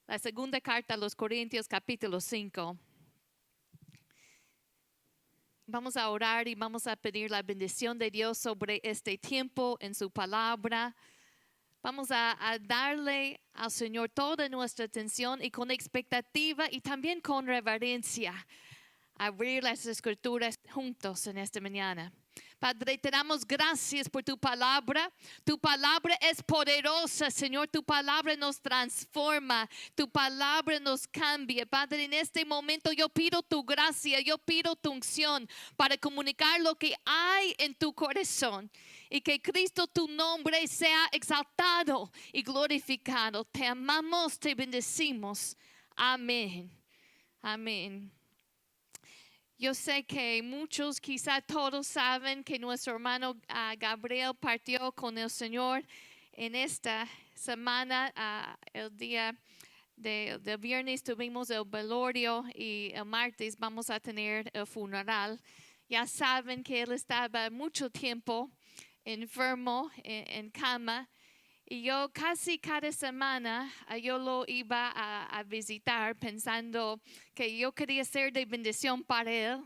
La segunda carta a los Corintios, capítulo 5. Vamos a orar y vamos a pedir la bendición de Dios sobre este tiempo en su palabra. Vamos a darle al Señor toda nuestra atención y con expectativa y también con reverencia. Abrir las escrituras juntos en esta mañana. Padre, te damos gracias por tu palabra. Tu palabra es poderosa, Señor. Tu palabra nos transforma. Tu palabra nos cambia. Padre, en este momento yo pido tu gracia, yo pido tu unción para comunicar lo que hay en tu corazón. Y que Cristo, tu nombre, sea exaltado y glorificado. Te amamos, te bendecimos. Amén. Amén. Yo sé que muchos, quizá todos saben que nuestro hermano Gabriel partió con el Señor en esta semana. El día del viernes tuvimos el velorio y el martes vamos a tener el funeral. Ya saben que él estaba mucho tiempo enfermo en cama. Y yo casi cada semana yo lo iba a visitar pensando que yo quería ser de bendición para él.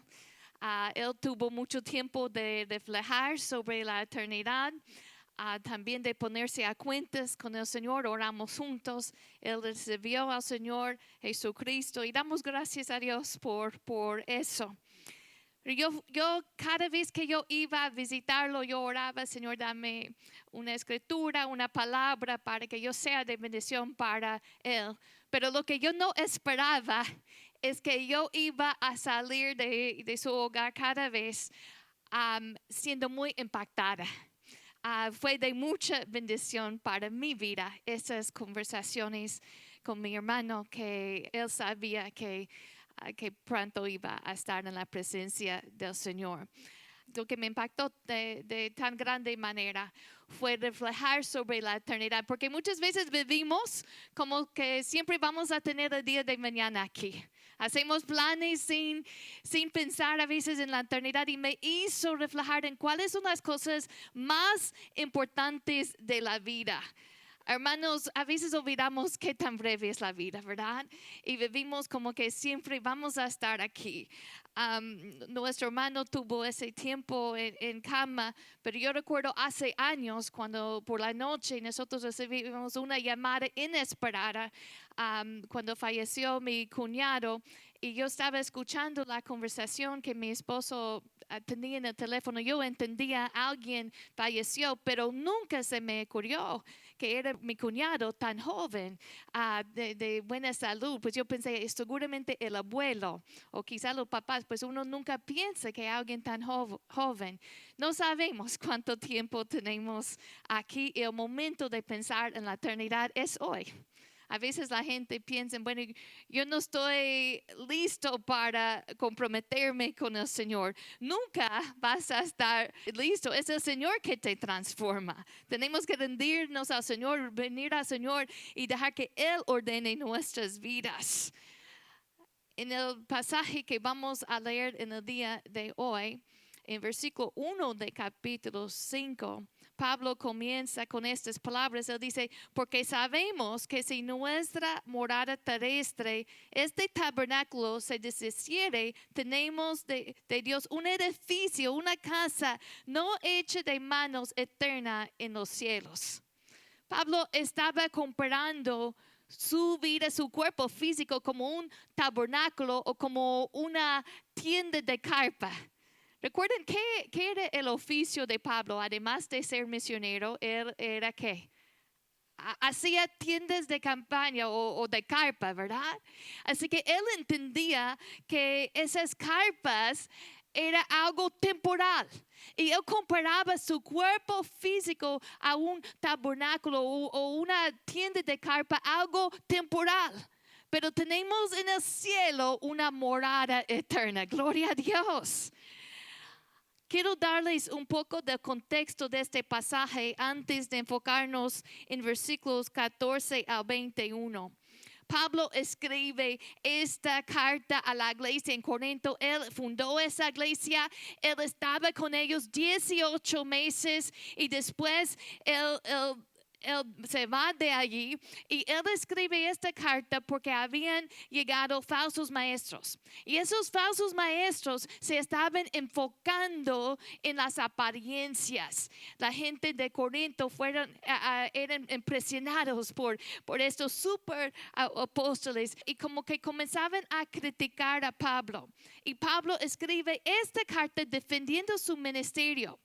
Él tuvo mucho tiempo de reflejar sobre la eternidad, también de ponerse a cuentas con el Señor. Oramos juntos. Él recibió al Señor Jesucristo y damos gracias a Dios por eso. Yo cada vez que yo iba a visitarlo, yo oraba, Señor, dame una escritura, una palabra para que yo sea de bendición para él. Pero lo que yo no esperaba es que yo iba a salir de su hogar cada vez siendo muy impactada. Fue de mucha bendición para mi vida esas conversaciones con mi hermano, que él sabía que pronto iba a estar en la presencia del Señor. Lo que me impactó de tan grande manera fue reflejar sobre la eternidad, porque muchas veces vivimos como que siempre vamos a tener el día de mañana aquí. Hacemos planes sin pensar a veces en la eternidad, y me hizo reflejar en cuáles son las cosas más importantes de la vida. Hermanos, a veces olvidamos qué tan breve es la vida, ¿verdad? Y vivimos como que siempre vamos a estar aquí. Nuestro hermano tuvo ese tiempo en cama, pero yo recuerdo hace años cuando por la noche nosotros recibimos una llamada inesperada cuando falleció mi cuñado. Y yo estaba escuchando la conversación que mi esposo tenía en el teléfono. Yo entendía alguien falleció, pero nunca se me ocurrió que era mi cuñado tan joven, de buena salud. Pues yo pensé, seguramente el abuelo o quizá los papás, pues uno nunca piensa que alguien tan joven. No sabemos cuánto tiempo tenemos aquí, y el momento de pensar en la eternidad es hoy. A veces la gente piensa, bueno, yo no estoy listo para comprometerme con el Señor. Nunca vas a estar listo. Es el Señor que te transforma. Tenemos que rendirnos al Señor, venir al Señor y dejar que Él ordene nuestras vidas. En el pasaje que vamos a leer en el día de hoy, en versículo 1 de capítulo 5, Pablo comienza con estas palabras. Él dice, porque sabemos que si nuestra morada terrestre, este tabernáculo, se deshiciere, tenemos de Dios un edificio, una casa no hecha de manos, eterna en los cielos. Pablo estaba comparando su vida, su cuerpo físico, como un tabernáculo o como una tienda de carpa. Recuerden qué era el oficio de Pablo, además de ser misionero. Él era ¿qué? Hacía tiendas de campaña o de carpa, ¿verdad? Así que él entendía que esas carpas era algo temporal. Y él comparaba su cuerpo físico a un tabernáculo o una tienda de carpa, algo temporal. Pero tenemos en el cielo una morada eterna. Gloria a Dios. Quiero darles un poco del contexto de este pasaje antes de enfocarnos en versículos 14 al 21. Pablo escribe esta carta a la iglesia en Corinto. Él fundó esa iglesia. Él estaba con ellos 18 meses y después él él se va de allí y él escribe esta carta porque habían llegado falsos maestros. Y esos falsos maestros se estaban enfocando en las apariencias. La gente de Corinto eran impresionados por estos super apóstoles y como que comenzaban a criticar a Pablo. Y Pablo escribe esta carta defendiendo su ministerio.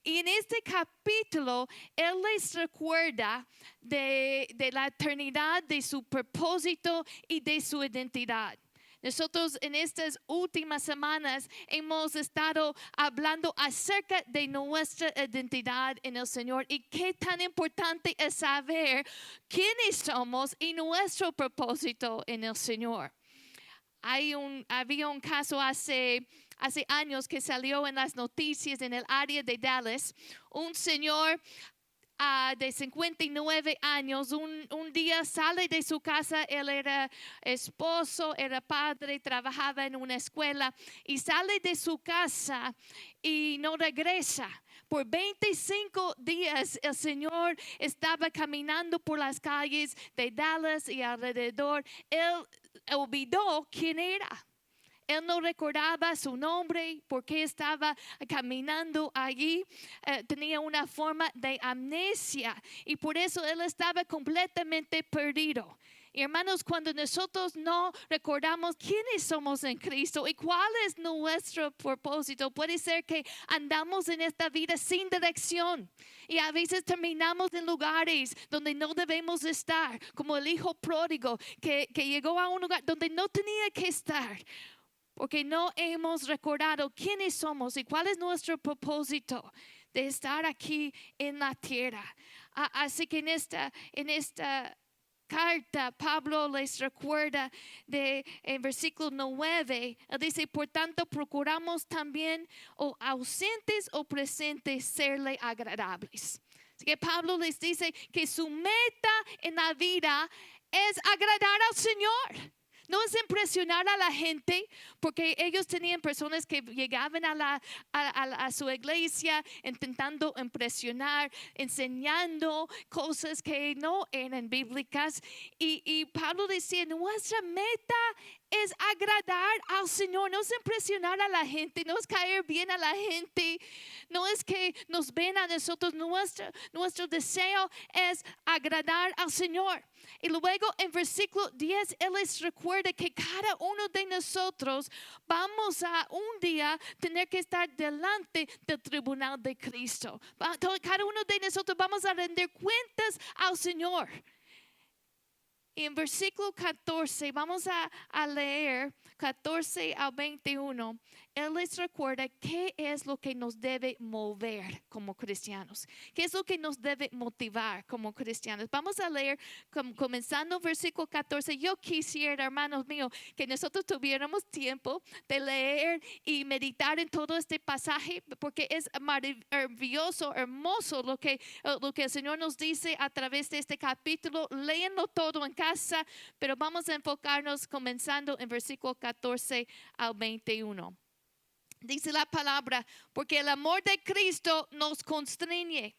Y en este capítulo, él les recuerda de la eternidad, de su propósito y de su identidad. Nosotros en estas últimas semanas hemos estado hablando acerca de nuestra identidad en el Señor y qué tan importante es saber quiénes somos y nuestro propósito en el Señor. Había un caso hace años que salió en las noticias en el área de Dallas. Un señor de 59 años, un día sale de su casa. Él era esposo, era padre, trabajaba en una escuela y sale de su casa y no regresa. Por 25 días el Señor estaba caminando por las calles de Dallas y alrededor. Él olvidó quién era. Él no recordaba su nombre, por qué estaba caminando allí. Tenía una forma de amnesia y por eso él estaba completamente perdido. Y hermanos, cuando nosotros no recordamos quiénes somos en Cristo y cuál es nuestro propósito, puede ser que andamos en esta vida sin dirección. Y a veces terminamos en lugares donde no debemos estar, como el hijo pródigo que llegó a un lugar donde no tenía que estar. Porque no hemos recordado quiénes somos y cuál es nuestro propósito de estar aquí en la tierra. Así que en esta carta, Pablo les recuerda en versículo 9, él dice: por tanto, procuramos también, o ausentes o presentes, serle agradables. Así que Pablo les dice que su meta en la vida es agradar al Señor. No es impresionar a la gente, porque ellos tenían personas que llegaban a su iglesia intentando impresionar, enseñando cosas que no eran bíblicas. Y Pablo decía: nuestra meta es agradar al Señor, no es impresionar a la gente, no es caer bien a la gente, no es que nos ven a nosotros. Nuestro deseo es agradar al Señor. Y luego en versículo 10 él les recuerda que cada uno de nosotros vamos a un día tener que estar delante del tribunal de Cristo. Cada uno de nosotros vamos a rendir cuentas al Señor. Y en versículo 14, vamos a leer 14 al 21. Él les recuerda qué es lo que nos debe mover como cristianos. Qué es lo que nos debe motivar como cristianos. Vamos a leer comenzando versículo 14. Yo quisiera, hermanos míos, que nosotros tuviéramos tiempo de leer y meditar en todo este pasaje, porque es maravilloso, hermoso lo que el Señor nos dice a través de este capítulo. Léenlo todo en casa, pero vamos a enfocarnos comenzando en versículo 14 al 21. Dice la palabra: porque el amor de Cristo nos constriñe,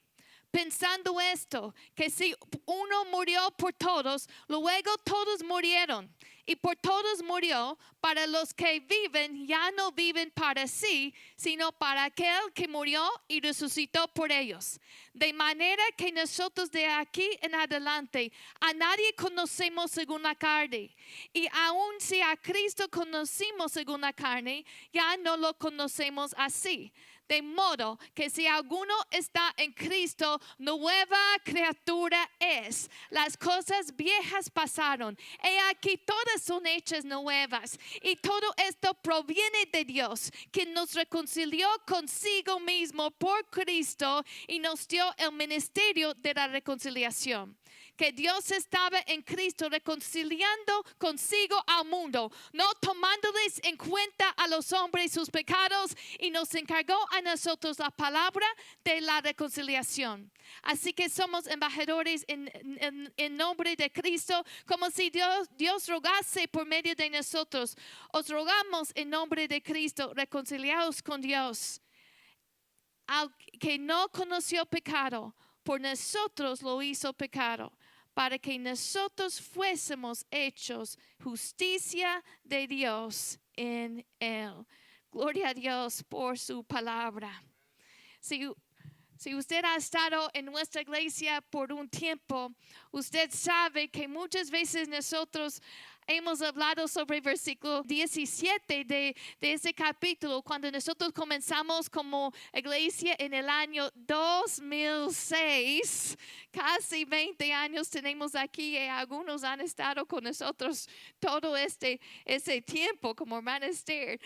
pensando esto, que si uno murió por todos, luego todos murieron. Y por todos murió, para los que viven, ya no viven para sí, sino para aquel que murió y resucitó por ellos. De manera que nosotros de aquí en adelante a nadie conocemos según la carne. Y aun si a Cristo conocimos según la carne, ya no lo conocemos así. De modo que si alguno está en Cristo, nueva criatura es. Las cosas viejas pasaron, he aquí todas son hechas nuevas. Y todo esto proviene de Dios, quien nos reconcilió consigo mismo por Cristo y nos dio el ministerio de la reconciliación. Que Dios estaba en Cristo reconciliando consigo al mundo, no tomándoles en cuenta a los hombres sus pecados, y nos encargó a nosotros la palabra de la reconciliación. Así que somos embajadores en nombre de Cristo, como si Dios rogase por medio de nosotros. Os rogamos en nombre de Cristo, reconciliaos con Dios. Al que no conoció pecado, por nosotros lo hizo pecado, para que nosotros fuésemos hechos justicia de Dios en él. Gloria a Dios por su palabra. Si usted ha estado en nuestra iglesia por un tiempo, usted sabe que muchas veces nosotros hemos hablado sobre el versículo 17 de ese capítulo, cuando nosotros comenzamos como iglesia en el año 2006, casi 20 años tenemos aquí y algunos han estado con nosotros todo ese tiempo, como hermana Esther.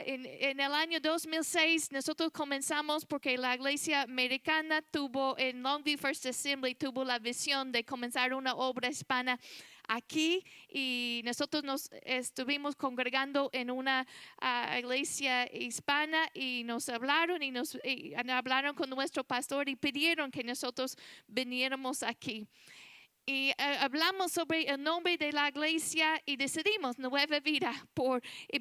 En el año 2006 nosotros comenzamos porque la iglesia americana en Longview First Assembly tuvo la visión de comenzar una obra hispana aquí, y nosotros nos estuvimos congregando en una iglesia hispana, y nos hablaron y hablaron con nuestro pastor y pidieron que nosotros viniéramos aquí. Y hablamos sobre el nombre de la iglesia y decidimos Nueva Vida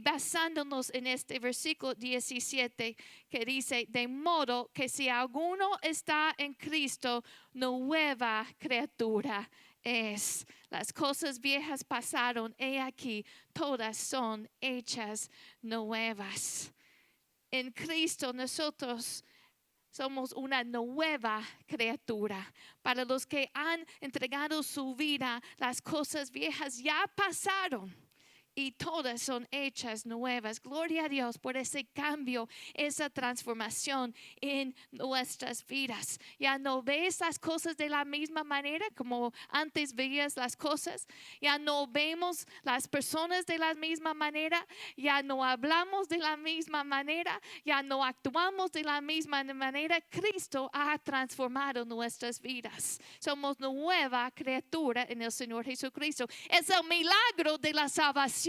basándonos en este versículo 17 que dice: de modo que si alguno está en Cristo, nueva criatura es. Las cosas viejas pasaron, he aquí, todas son hechas nuevas. En Cristo nosotros somos una nueva criatura. Para los que han entregado su vida, las cosas viejas ya pasaron y todas son hechas nuevas. Gloria a Dios por ese cambio, esa transformación en nuestras vidas. Ya no ves las cosas de la misma manera como antes veías las cosas. Ya no vemos las personas de la misma manera. Ya no hablamos de la misma manera. Ya no actuamos de la misma manera. Cristo ha transformado nuestras vidas. Somos nueva criatura en el Señor Jesucristo. Es el milagro de la salvación.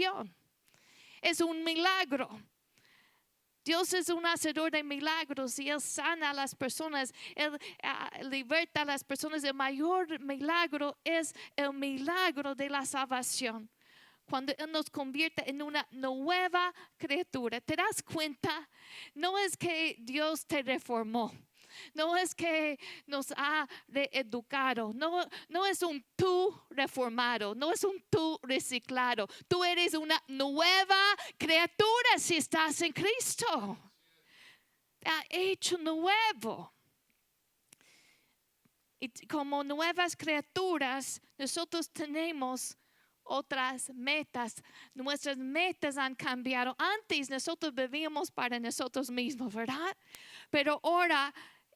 Es un milagro. Dios es un hacedor de milagros y Él sana a las personas. Él liberta a las personas. El mayor milagro es el milagro de la salvación. Cuando Él nos convierte en una nueva criatura, ¿te das cuenta? No es que Dios te reformó. No es que nos ha reeducado. No es un tú reformado. No es un tú reciclado. Tú eres una nueva criatura si estás en Cristo. Te ha hecho nuevo. Y como nuevas criaturas, nosotros tenemos otras metas. Nuestras metas han cambiado. Antes nosotros vivíamos para nosotros mismos, ¿verdad? Pero ahora,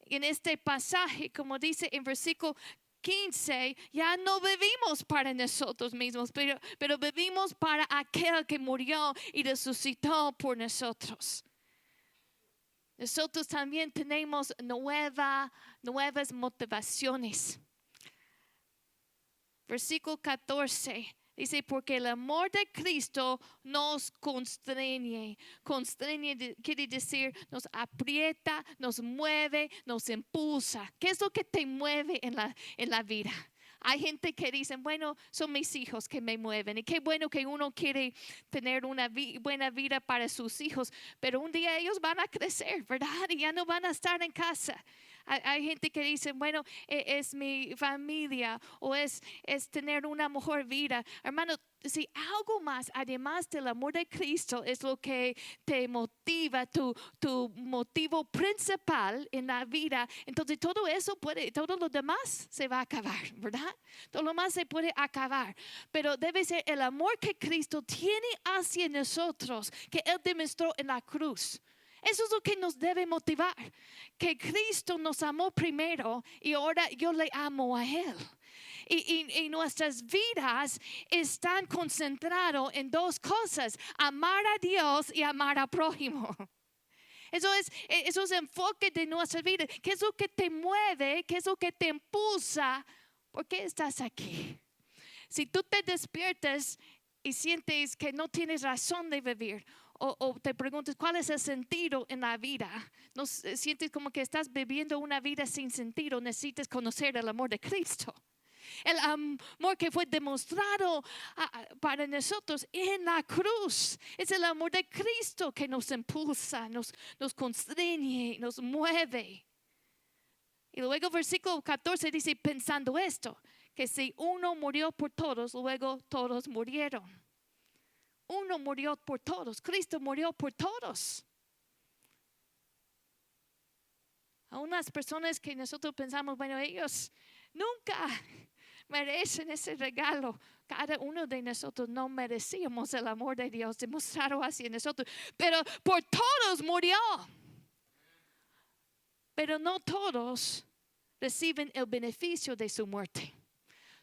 en este pasaje, como dice en versículo 15, ya no vivimos para nosotros mismos, pero vivimos para aquel que murió y resucitó por nosotros. Nosotros también tenemos nuevas motivaciones. Versículo 14. Dice, porque el amor de Cristo nos constreñe. Constreñe quiere decir nos aprieta, nos mueve, nos impulsa. ¿Qué es lo que te mueve en la vida? Hay gente que dice, bueno, son mis hijos que me mueven. Y qué bueno que uno quiere tener una buena vida para sus hijos. Pero un día ellos van a crecer, ¿verdad? Y ya no van a estar en casa. Hay gente que dice, bueno, es mi familia o es tener una mejor vida. Hermano, si algo más, además del amor de Cristo, es lo que te motiva, tu motivo principal en la vida, entonces todo lo demás se va a acabar, ¿verdad? Todo lo más se puede acabar. Pero debe ser el amor que Cristo tiene hacia nosotros, que Él demostró en la cruz. Eso es lo que nos debe motivar, que Cristo nos amó primero y ahora yo le amo a Él. Y nuestras vidas están concentradas en dos cosas: amar a Dios y amar al prójimo. Eso es el enfoque de nuestra vida. ¿Qué es lo que te mueve? ¿Qué es lo que te impulsa? ¿Por qué estás aquí? Si tú te despiertas y sientes que no tienes razón de vivir, o te preguntas cuál es el sentido en la vida, no sientes como que estás viviendo una vida sin sentido, necesitas conocer el amor de Cristo. El amor que fue demostrado para nosotros en la cruz. Es el amor de Cristo que nos impulsa, nos constreñe, nos mueve. Y luego versículo 14 dice, pensando esto, que si uno murió por todos, luego todos murieron. Uno murió por todos, Cristo murió por todos. A unas personas que nosotros pensamos, bueno, ellos nunca merecen ese regalo. Cada uno de nosotros no merecíamos el amor de Dios demostrado hacia nosotros, pero por todos murió. Pero no todos reciben el beneficio de su muerte.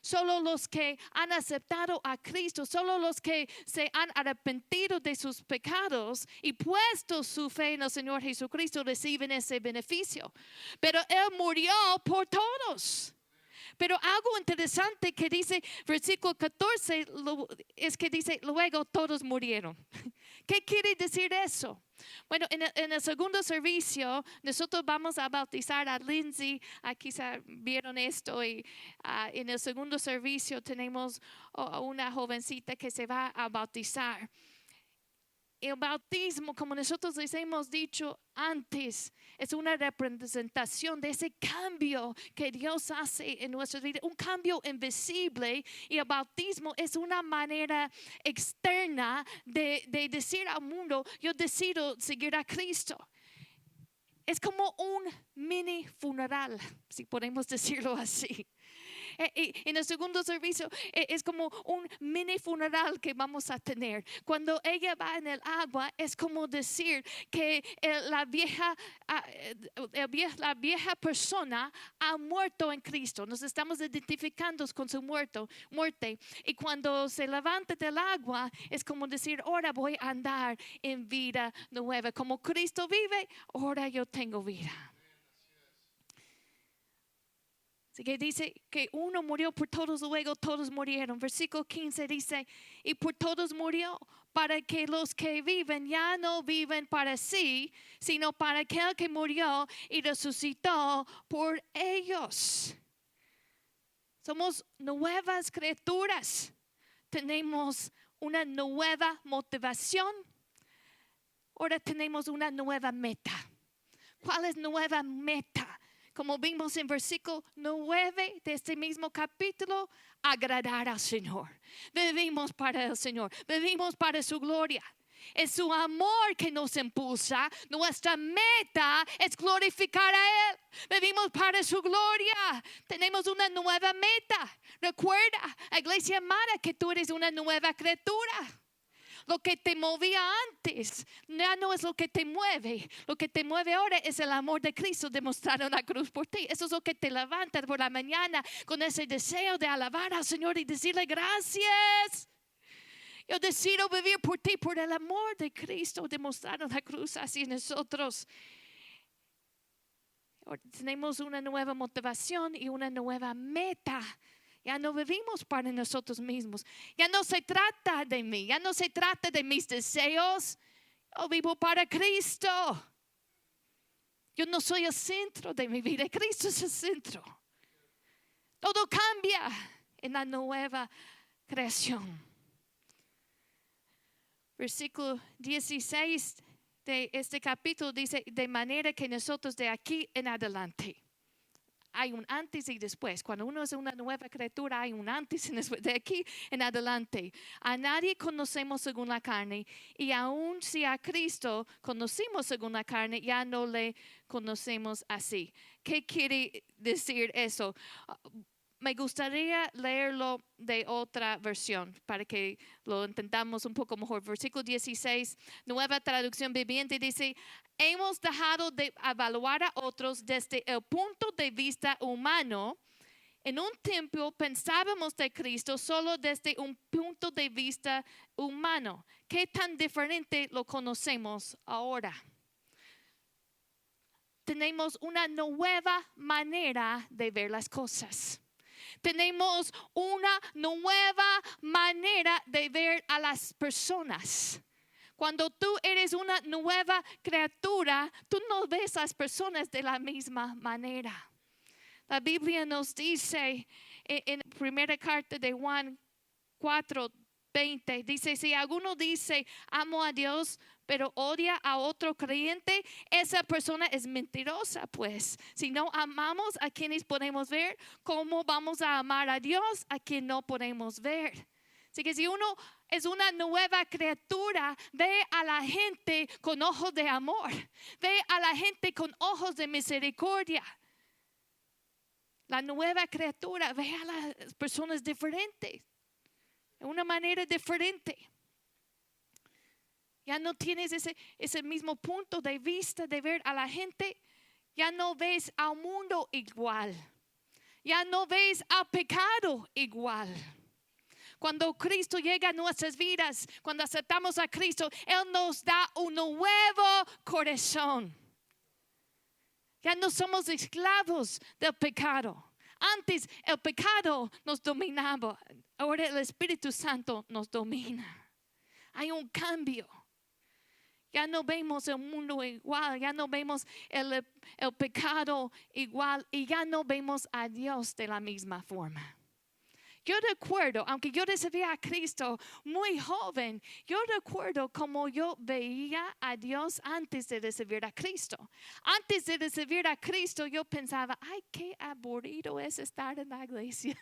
Solo los que han aceptado a Cristo, solo los que se han arrepentido de sus pecados y puesto su fe en el Señor Jesucristo reciben ese beneficio. Pero Él murió por todos. Pero algo interesante que dice versículo 14 es que dice, luego todos murieron. ¿Qué quiere decir eso? Bueno, en el segundo servicio nosotros vamos a bautizar a Lindsay. Quizá vieron esto y en el segundo servicio tenemos una jovencita que se va a bautizar. El bautismo, como nosotros les hemos dicho antes, es una representación de ese cambio que Dios hace en nuestra vida, un cambio invisible. Y el bautismo es una manera externa de decir al mundo, yo decido seguir a Cristo. Es como un mini funeral, si podemos decirlo así. En el segundo servicio es como un mini funeral que vamos a tener. Cuando ella va en el agua es como decir que la vieja persona ha muerto en Cristo. Nos estamos identificando con su muerte. Y cuando se levanta del agua es como decir, ahora voy a andar en vida nueva. Como Cristo vive, ahora yo tengo vida. Así que dice que uno murió por todos, luego todos murieron. Versículo 15 dice, y por todos murió, para que los que viven ya no viven para sí, sino para aquel que murió y resucitó por ellos. Somos nuevas criaturas. Tenemos una nueva motivación. Ahora tenemos una nueva meta. ¿Cuál es nueva meta? Como vimos en versículo 9 de este mismo capítulo, agradar al Señor. Vivimos para el Señor, vivimos para su gloria. Es su amor que nos impulsa. Nuestra meta es glorificar a Él. Vivimos para su gloria. Tenemos una nueva meta. Recuerda, iglesia amada, que tú eres una nueva criatura. Lo que te movía antes ya no es lo que te mueve. Lo que te mueve ahora es el amor de Cristo demostrado en la cruz por ti. Eso es lo que te levanta por la mañana con ese deseo de alabar al Señor y decirle gracias. Yo decido vivir por ti, por el amor de Cristo demostrado en la cruz hacia nosotros. Ahora tenemos una nueva motivación y una nueva meta. Ya no vivimos para nosotros mismos. Ya no se trata de mí. Ya no se trata de mis deseos. Yo vivo para Cristo. Yo no soy el centro de mi vida. Cristo es el centro. Todo cambia en la nueva creación. Versículo 16 de este capítulo dice, de manera que nosotros de aquí en adelante. Hay un antes y después. Cuando uno es una nueva criatura, hay un antes y después. De aquí en adelante. A nadie conocemos según la carne. Y aun si a Cristo conocimos según la carne, ya no le conocemos así. ¿Qué quiere decir eso? Me gustaría leerlo de otra versión para que lo entendamos un poco mejor. Versículo 16, nueva traducción viviente, dice: hemos dejado de evaluar a otros desde el punto de vista humano. En un tiempo pensábamos de Cristo solo desde un punto de vista humano. ¿Qué tan diferente lo conocemos ahora? Tenemos una nueva manera de ver las cosas. Tenemos una nueva manera de ver a las personas. Cuando tú eres una nueva criatura, tú no ves a las personas de la misma manera. La Biblia nos dice en primera carta de Juan 4, 20 dice, si alguno dice, amo a Dios, pero odia a otro creyente, esa persona es mentirosa, pues. Si no amamos a quienes podemos ver, ¿cómo vamos a amar a Dios a quien no podemos ver? Así que si uno es una nueva criatura, ve a la gente con ojos de amor, ve a la gente con ojos de misericordia. La nueva criatura, ve a las personas diferentes, de una manera diferente. Ya no tienes ese mismo punto de vista de ver a la gente. Ya no ves al mundo igual. Ya no ves al pecado igual. Cuando Cristo llega a nuestras vidas, cuando aceptamos a Cristo, Él nos da un nuevo corazón. Ya no somos esclavos del pecado. Antes el pecado nos dominaba. Ahora el Espíritu Santo nos domina. Hay un cambio. Ya no vemos el mundo igual. Ya no vemos el pecado igual. Y ya no vemos a Dios de la misma forma. Yo recuerdo, aunque yo recibí a Cristo muy joven, yo recuerdo como yo veía a Dios antes de recibir a Cristo. Antes de recibir a Cristo, yo pensaba, ay, qué aburrido es estar en la iglesia.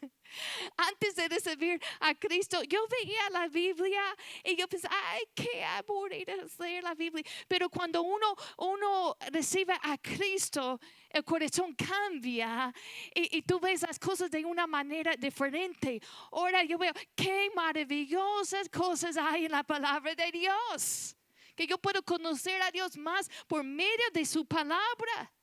Antes de recibir a Cristo, yo veía la Biblia y yo pensaba, ay, qué aburrido es leer la Biblia. Pero cuando uno recibe a Cristo, el corazón cambia y tú ves las cosas de una manera diferente. Ahora yo veo qué maravillosas cosas hay en la palabra de Dios. Que yo puedo conocer a Dios más por medio de su palabra.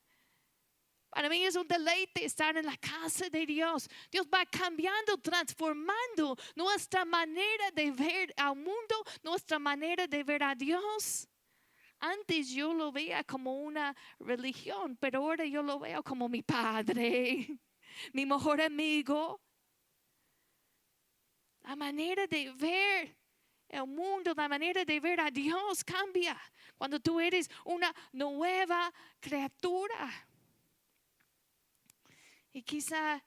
Para mí es un deleite estar en la casa de Dios. Dios va cambiando, transformando nuestra manera de ver al mundo, nuestra manera de ver a Dios. Antes yo lo veía como una religión, pero ahora yo lo veo como mi padre, mi mejor amigo. La manera de ver el mundo, la manera de ver a Dios cambia cuando tú eres una nueva criatura. Y quizá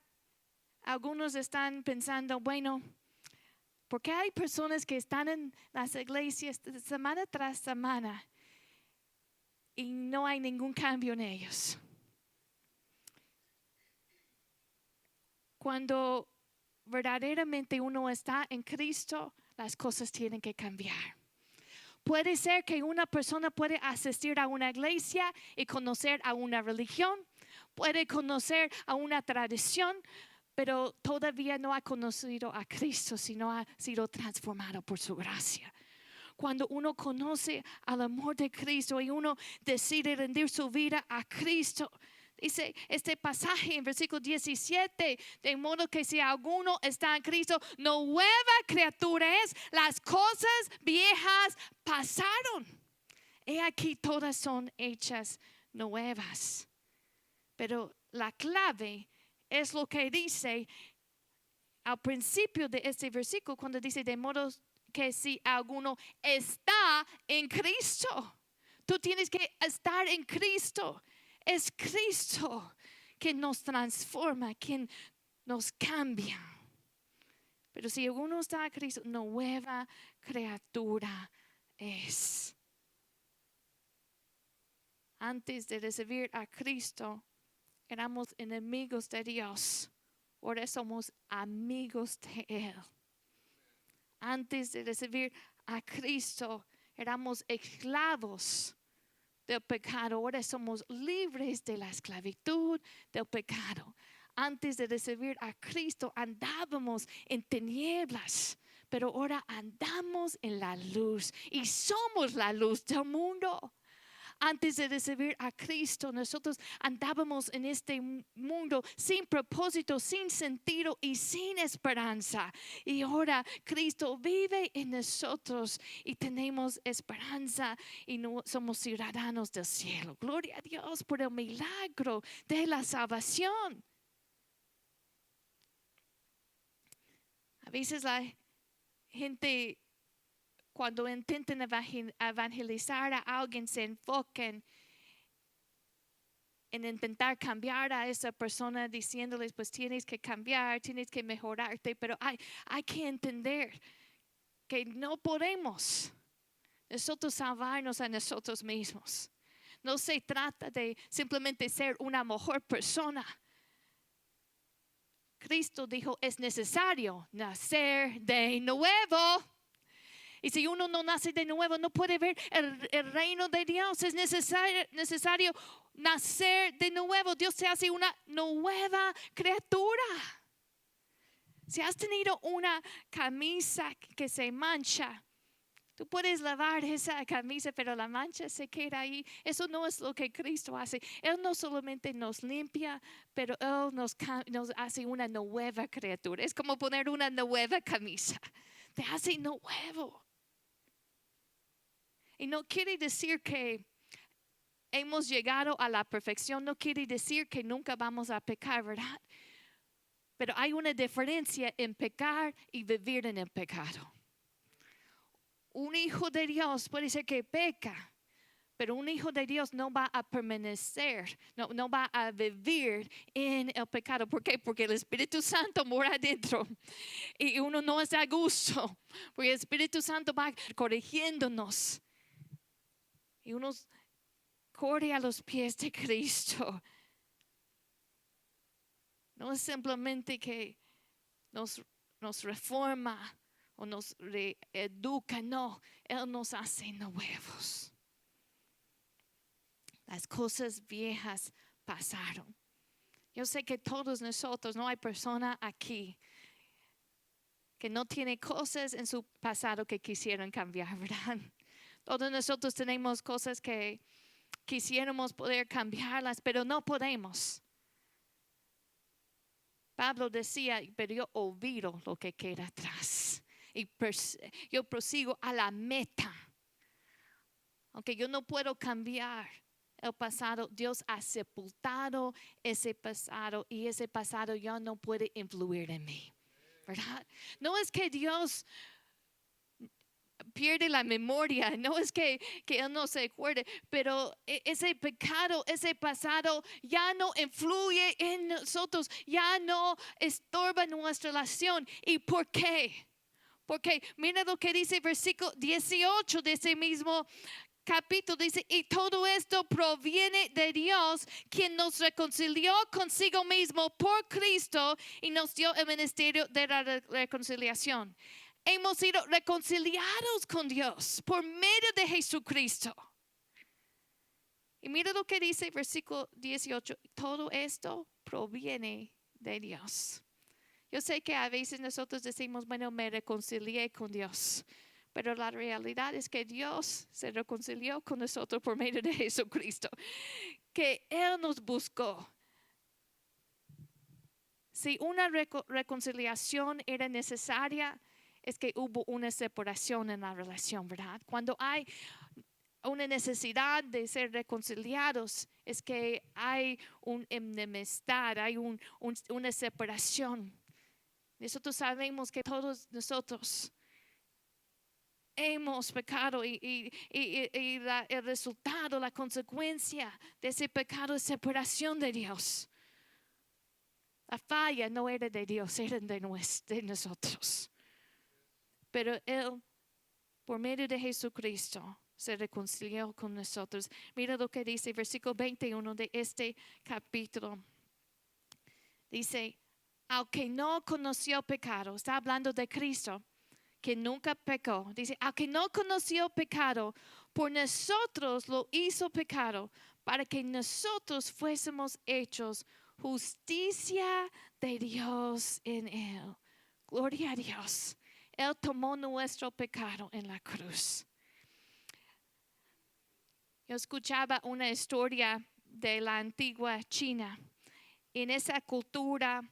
algunos están pensando, bueno, ¿por qué hay personas que están en las iglesias semana tras semana y no hay ningún cambio en ellos? Cuando verdaderamente uno está en Cristo, las cosas tienen que cambiar. Puede ser que una persona puede asistir a una iglesia y conocer a una religión, puede conocer a una tradición, pero todavía no ha conocido a Cristo, sino ha sido transformado por su gracia. Cuando uno conoce al amor de Cristo y uno decide rendir su vida a Cristo, dice este pasaje en versículo 17, de modo que si alguno está en Cristo, nueva criatura es, las cosas viejas pasaron. He aquí todas son hechas nuevas. Pero la clave es lo que dice al principio de este versículo, cuando dice de modo que si alguno está en Cristo, tú tienes que estar en Cristo. Es Cristo que nos transforma, quien nos cambia. Pero si alguno está en Cristo, nueva criatura es. Antes de recibir a Cristo, éramos enemigos de Dios. Ahora somos amigos de Él. Antes de recibir a Cristo, éramos esclavos del pecado. Ahora somos libres de la esclavitud del pecado. Antes de recibir a Cristo andábamos en tinieblas, pero ahora andamos en la luz y somos la luz del mundo. Antes de recibir a Cristo, nosotros andábamos en este mundo sin propósito, sin sentido y sin esperanza. Y ahora Cristo vive en nosotros y tenemos esperanza y no somos ciudadanos del cielo. Gloria a Dios por el milagro de la salvación. A veces la gente, cuando intentan evangelizar a alguien, se enfocan en intentar cambiar a esa persona, diciéndoles, pues tienes que cambiar, tienes que mejorarte. Pero hay que entender que no podemos nosotros salvarnos a nosotros mismos. No se trata de simplemente ser una mejor persona. Cristo dijo, es necesario nacer de nuevo. Y si uno no nace de nuevo, no puede ver el reino de Dios. Es necesario nacer de nuevo. Dios se hace una nueva criatura. Si has tenido una camisa que se mancha, tú puedes lavar esa camisa, pero la mancha se queda ahí. Eso no es lo que Cristo hace. Él no solamente nos limpia, pero Él nos hace una nueva criatura. Es como poner una nueva camisa. Te hace nuevo. Y no quiere decir que hemos llegado a la perfección. No quiere decir que nunca vamos a pecar, ¿verdad? Pero hay una diferencia en pecar y vivir en el pecado. Un hijo de Dios puede ser que peca, pero un hijo de Dios no va a permanecer, no va a vivir en el pecado. ¿Por qué? Porque el Espíritu Santo mora adentro y uno no está a gusto, porque el Espíritu Santo va corrigiéndonos y uno corre a los pies de Cristo. No es simplemente que nos reforma o nos reeduca, no, Él nos hace nuevos. Las cosas viejas pasaron. Yo sé que todos nosotros, no hay persona aquí que no tiene cosas en su pasado que quisieran cambiar, ¿verdad? Todos nosotros tenemos cosas que quisiéramos poder cambiarlas, pero no podemos. Pablo decía, pero yo olvido lo que queda atrás y yo prosigo a la meta. Aunque yo no puedo cambiar el pasado, Dios ha sepultado ese pasado y ese pasado ya no puede influir en mí, ¿verdad? No es que Dios pierde la memoria, no es que Él no se acuerde, pero ese pecado, ese pasado ya no influye en nosotros, ya no estorba nuestra relación. ¿Y por qué? Porque mira lo que dice el versículo 18 de ese mismo capítulo. Dice, y todo esto proviene de Dios, quien nos reconcilió consigo mismo por Cristo y nos dio el ministerio de la reconciliación. Hemos sido reconciliados con Dios por medio de Jesucristo. Y mira lo que dice el versículo 18. Todo esto proviene de Dios. Yo sé que a veces nosotros decimos, bueno, me reconcilié con Dios. Pero la realidad es que Dios se reconcilió con nosotros por medio de Jesucristo. Que Él nos buscó. Si una reconciliación era necesaria, es que hubo una separación en la relación, ¿verdad? Cuando hay una necesidad de ser reconciliados, es que hay una enemistad, hay una separación. Nosotros sabemos que todos nosotros hemos pecado y el resultado, la consecuencia de ese pecado es separación de Dios. La falla no era de Dios, era de nosotros. Pero Él, por medio de Jesucristo, se reconcilió con nosotros. Mira lo que dice el versículo 21 de este capítulo. Dice, aunque no conoció pecado, está hablando de Cristo, que nunca pecó. Dice, aunque no conoció pecado, por nosotros lo hizo pecado, para que nosotros fuésemos hechos justicia de Dios en Él. Gloria a Dios. Él tomó nuestro pecado en la cruz. Yo escuchaba una historia de la antigua China. En esa cultura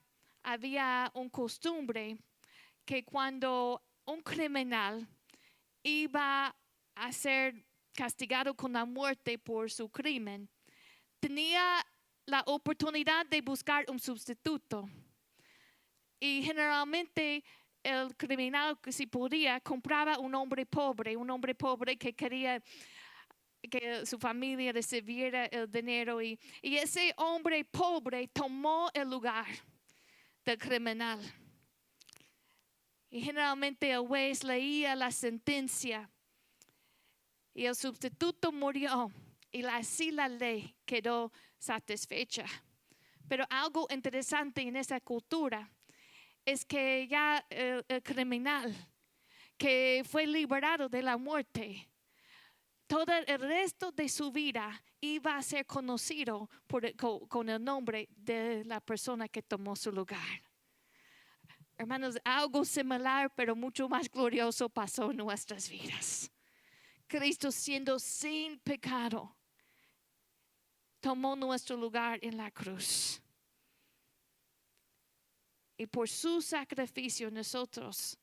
había una costumbre que cuando un criminal iba a ser castigado con la muerte por su crimen, tenía la oportunidad de buscar un sustituto. Y generalmente el criminal, que si podía, compraba un hombre pobre que quería que su familia recibiera el dinero. Y ese hombre pobre tomó el lugar del criminal. Y generalmente el juez leía la sentencia y el sustituto murió y así la ley quedó satisfecha. Pero algo interesante en esa cultura es que ya el criminal que fue liberado de la muerte, todo el resto de su vida iba a ser conocido con el nombre de la persona que tomó su lugar. Hermanos, algo similar pero mucho más glorioso pasó en nuestras vidas. Cristo, siendo sin pecado, tomó nuestro lugar en la cruz. Y por su sacrificio nosotros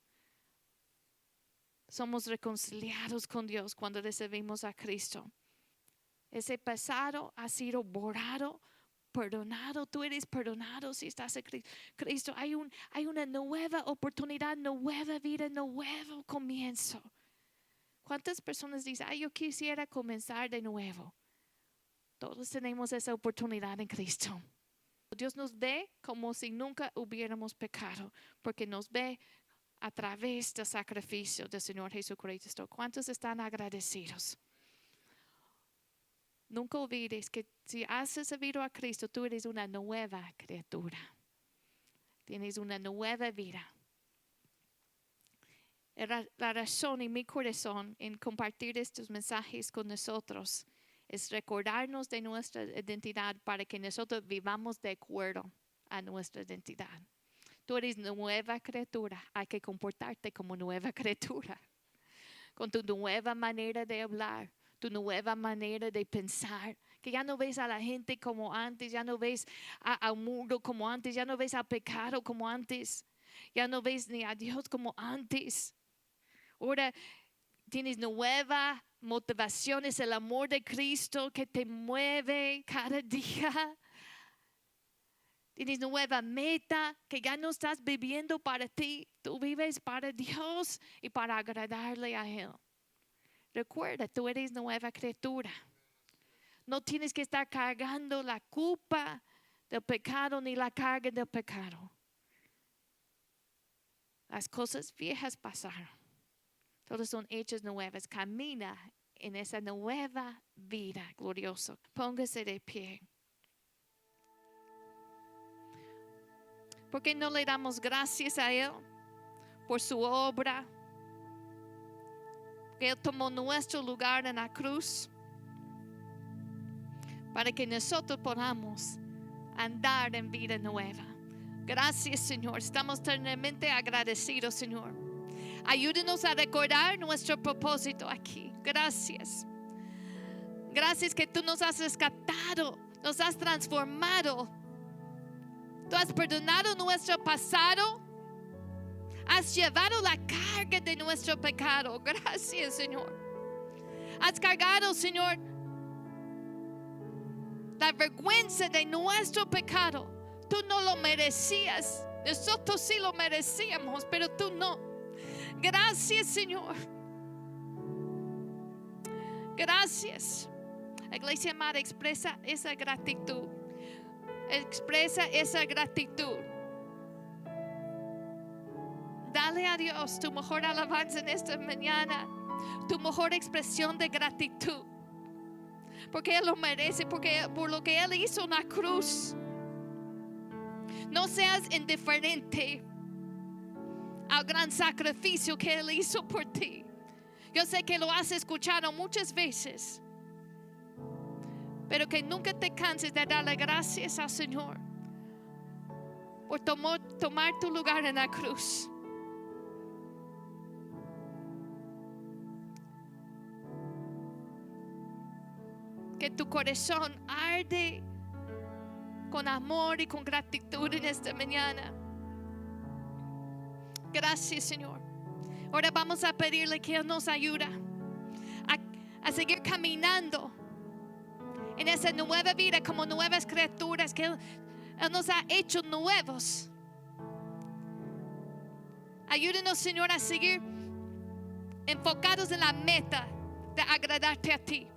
somos reconciliados con Dios cuando recibimos a Cristo. Ese pasado ha sido borrado, perdonado. Tú eres perdonado si estás en Cristo. Hay una nueva oportunidad, nueva vida, nuevo comienzo. ¿Cuántas personas dicen, yo quisiera comenzar de nuevo? Todos tenemos esa oportunidad en Cristo. Dios nos ve como si nunca hubiéramos pecado, porque nos ve a través del sacrificio del Señor Jesucristo. ¿Cuántos están agradecidos? Nunca olvides que si has recibido a Cristo, tú eres una nueva criatura. Tienes una nueva vida. La razón en mi corazón en compartir estos mensajes con nosotros es recordarnos de nuestra identidad para que nosotros vivamos de acuerdo a nuestra identidad. Tú eres nueva criatura, hay que comportarte como nueva criatura, con tu nueva manera de hablar, tu nueva manera de pensar, que ya no ves a la gente como antes, ya no ves al mundo como antes, ya no ves al pecado como antes, ya no ves ni a Dios como antes. Ahora tienes nueva motivación, es el amor de Cristo que te mueve cada día. Tienes nueva meta, que ya no estás viviendo para ti, tú vives para Dios y para agradarle a Él. Recuerda, tú eres nueva criatura. No tienes que estar cargando la culpa del pecado ni la carga del pecado. Las cosas viejas pasaron. Todas son hechas nuevas. Camina en esa nueva vida gloriosa. Póngase de pie. ¿Por qué no le damos gracias a Él por su obra? Que Él tomó nuestro lugar en la cruz para que nosotros podamos andar en vida nueva. Gracias, Señor. Estamos eternamente agradecidos, Señor. Ayúdenos a recordar nuestro propósito aquí. Gracias. Gracias que tú nos has rescatado, nos has transformado. Tú has perdonado nuestro pasado. Has llevado la carga de nuestro pecado. Gracias, Señor. Has cargado, Señor, la vergüenza de nuestro pecado. Tú no lo merecías. Nosotros sí lo merecíamos, pero tú no. Gracias, Señor. Gracias. La iglesia amada, expresa esa gratitud. Expresa esa gratitud. Dale a Dios tu mejor alabanza en esta mañana. Tu mejor expresión de gratitud. Porque Él lo merece. Porque por lo que Él hizo en la cruz. No seas indiferente al gran sacrificio que Él hizo por ti. Yo sé que lo has escuchado muchas veces, pero que nunca te canses de darle gracias al Señor por tomar tu lugar en la cruz. Que tu corazón arde con amor y con gratitud en esta mañana. Gracias, Señor. Ahora vamos a pedirle que Él nos ayude a seguir caminando en esa nueva vida como nuevas criaturas que Él nos ha hecho nuevos. Ayúdenos, Señor, a seguir enfocados en la meta de agradarte a ti.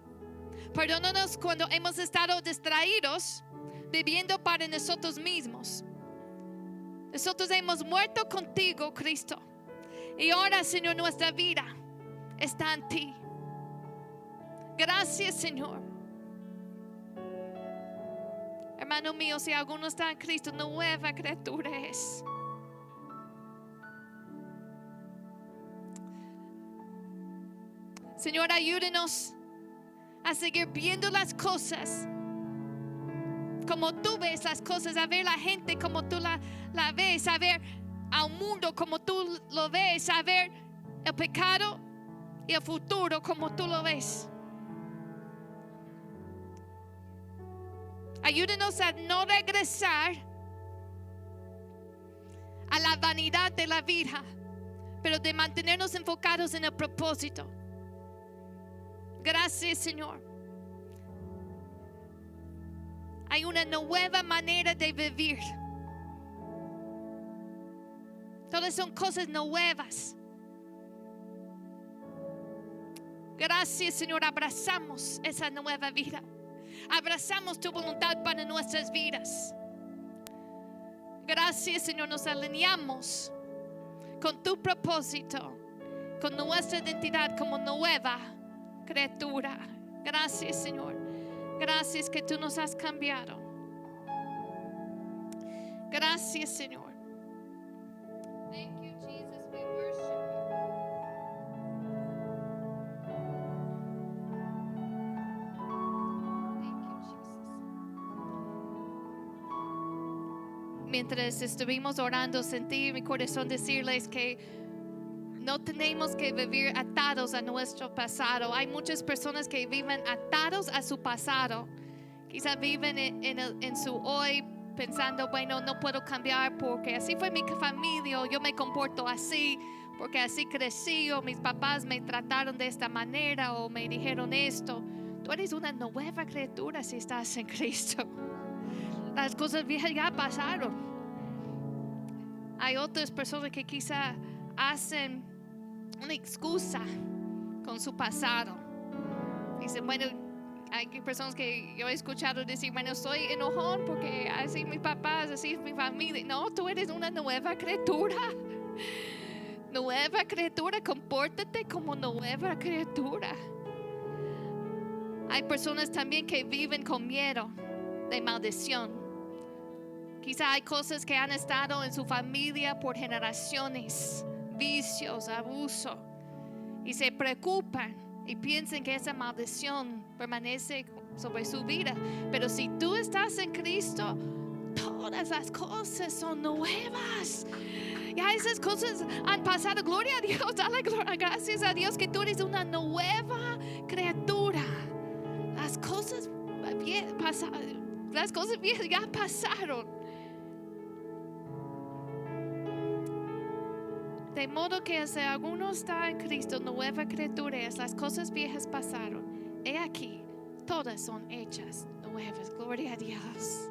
Perdónanos cuando hemos estado distraídos viviendo para nosotros mismos. Nosotros hemos muerto contigo, Cristo. Y ahora, Señor, nuestra vida está en ti. Gracias, Señor. Hermano mío, si alguno está en Cristo, nueva criatura es. Señor, ayúdenos a seguir viendo las cosas como tú ves las cosas, a ver la gente como tú la ves, a ver al mundo como tú lo ves, a ver el pecado y el futuro como tú lo ves. Ayúdenos a no regresar a la vanidad de la vida, pero de mantenernos enfocados en el propósito. Gracias, Señor. Hay una nueva manera de vivir. Todas son cosas nuevas. Gracias, Señor. Abrazamos esa nueva vida. Abrazamos tu voluntad para nuestras vidas. Gracias, Señor. Nos alineamos con tu propósito, con nuestra identidad como nueva criatura. Gracias, Señor. Gracias que tú nos has cambiado. Gracias, Señor. Thank you, Jesus. We worship you. Thank you, Jesus. Mientras estuvimos orando, sentí en mi corazón decirles que no tenemos que vivir atados a nuestro pasado. Hay muchas personas que viven atados a su pasado. Quizás viven en su hoy pensando, bueno, no puedo cambiar porque así fue mi familia, yo me comporto así, porque así crecí, o mis papás me trataron de esta manera, o me dijeron esto. Tú eres una nueva criatura si estás en Cristo. Las cosas viejas ya pasaron. Hay otras personas que quizá hacen una excusa con su pasado. Dicen, bueno, hay personas que yo he escuchado decir, bueno, soy enojón porque así mis papás, así es mi familia. No, tú eres una nueva criatura. Nueva criatura, compórtate como nueva criatura. Hay personas también que viven con miedo de maldición. Quizá hay cosas que han estado en su familia por generaciones, vicios, abuso, y se preocupan y piensan que esa maldición permanece sobre su vida. Pero si tú estás en Cristo, todas las cosas son nuevas. Ya esas cosas han pasado. Gloria a Dios, dale gracias a Dios que tú eres una nueva criatura. Las cosas viejas ya pasaron. De modo que si alguno está en Cristo, nueva criatura es, las cosas viejas pasaron. He aquí, todas son hechas nuevas. Gloria a Dios.